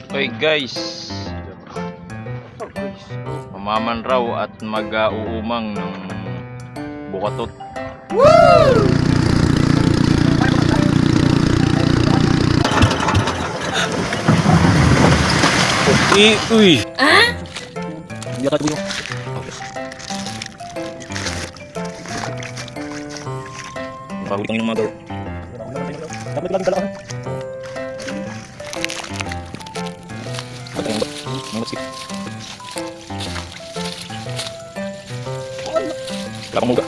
Okay guys, mamaman raw at mag-uumang ng bukatot. Woo! Uy! Ah? Hindi ka tuloy. Pagod kang inyong mga daw. Dapat lang dalawa. Wala pang muga.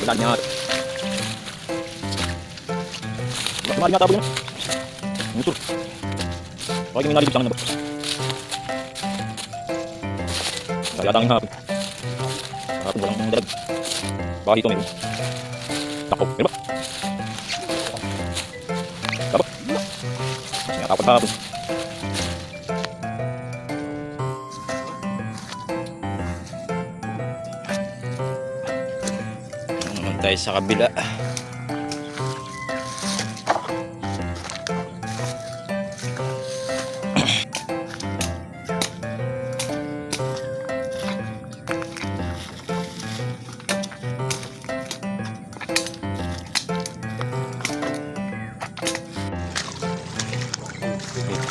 Wala niya. Wala niya tabo niya. Mutur. Pag yung nalibig sa kanya ba? Kaya tanging hapon. Hapon walang dalag. Baka dito meron. Tako. Meron ba? Tabo. Kaya tapos hapon. Naman tayo sa kabila.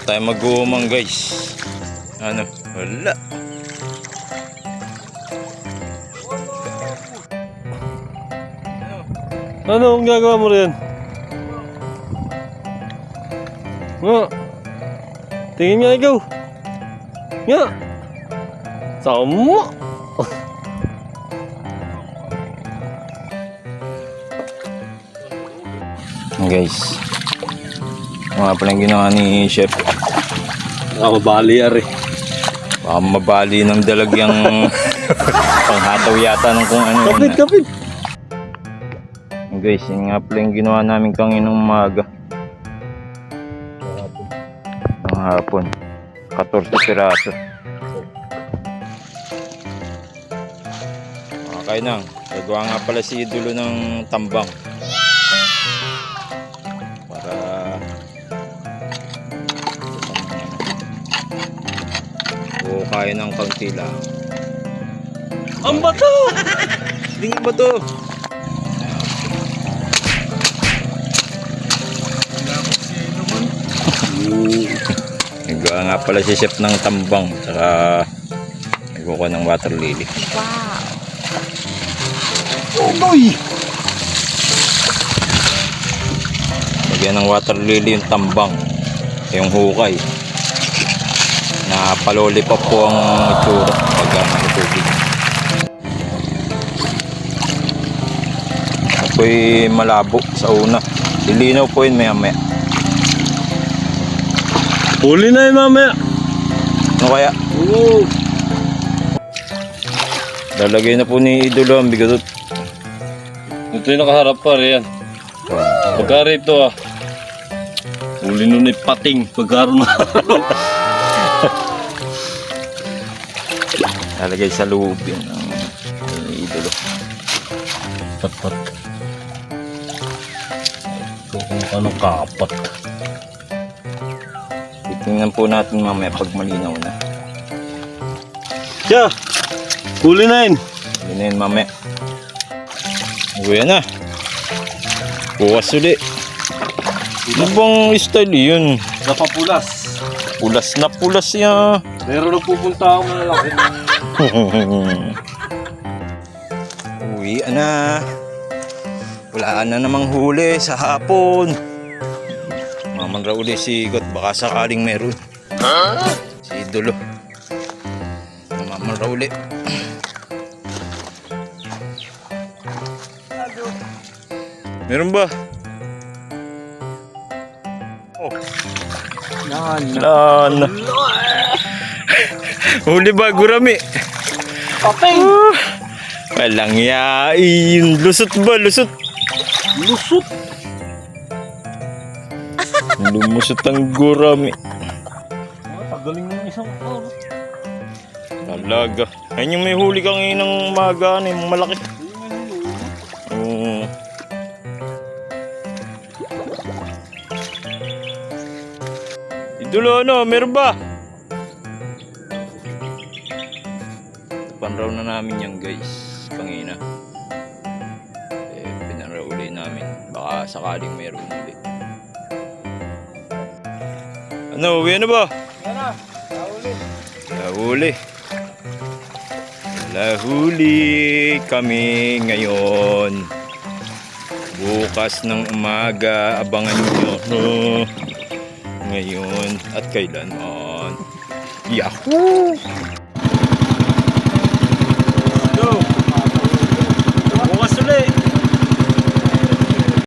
Tayo mag-uumang guys. Ano? Wala. Ano ang gagawa mo rin? Nga. Tingin nga ikaw. Nga. Sama. Guys. Mga palang ginawa ni Chef. Mabali ari. Baka mabali ng dalagyang panghataw yata ng kung ano. Kapit, kapit. Guys, yun nga pala yung ginawa namin kanginang umaga. Ang hapon. 14 piraso. Okay nang. Gagawa nga pala si Idolo ng tambang. Para kain ng kaunti lang. Ang bato! Tingin ba to? Nagawa nga pala si Chef ng tambang. Saka nagkukuha ng water lily. Wow! Oh boy! Lagyan ng water lily yung tambang. Yung hukay. Na palolipop po ang itsura pagka nakatubig. Ako'y malabo sa una. Ilinaw po yun maya maya. Huli na yun mamaya. Ano kaya? Oo. Lalagay na po ni Idolo ang bigatot. Ito yung nakaharap pa rin yan. Pagkari ito ah. Huli nun ay pating. Pagkaro na. Lalagay sa loob yun ang Idolo. Pat-pat. Ito kung ano kapat. Titingnan po natin mamaya pag malinaw na. Siya! Huli na yun. Yun na yun mamaya. Uwi na. Bukas ulit. Ano bang style yun? Napapulas. Pulas na pulas yan. Meron nagpupunta ako na lalaki. Uwi na. Wala na namang huli sa hapon. Maman raw ulit si Got. Baka sakaling meron. Si Idolo. Maman raw ulit. Meron ba? Oh. Lan. Huli ba gurami? Pating! Walang yain. Lusot ba? Lusot. Lusot! Lumusot ang gurami. Pagaling ng isang oras. Talaga. Ayun yung may huli kang inang magaan eh. Malaki. Oo. Dulo, ano? Meron ba? Panraw na namin yan, guys. Kangina. Pinanraw uli namin. Baka sakaling meron ulit. Ano? Uwi na ba? Yan na, nahuli. Lahuli. Lahuli kami ngayon. Bukas ng umaga, abangan nyo. Ngayon at kailanman. Yahoo! Go!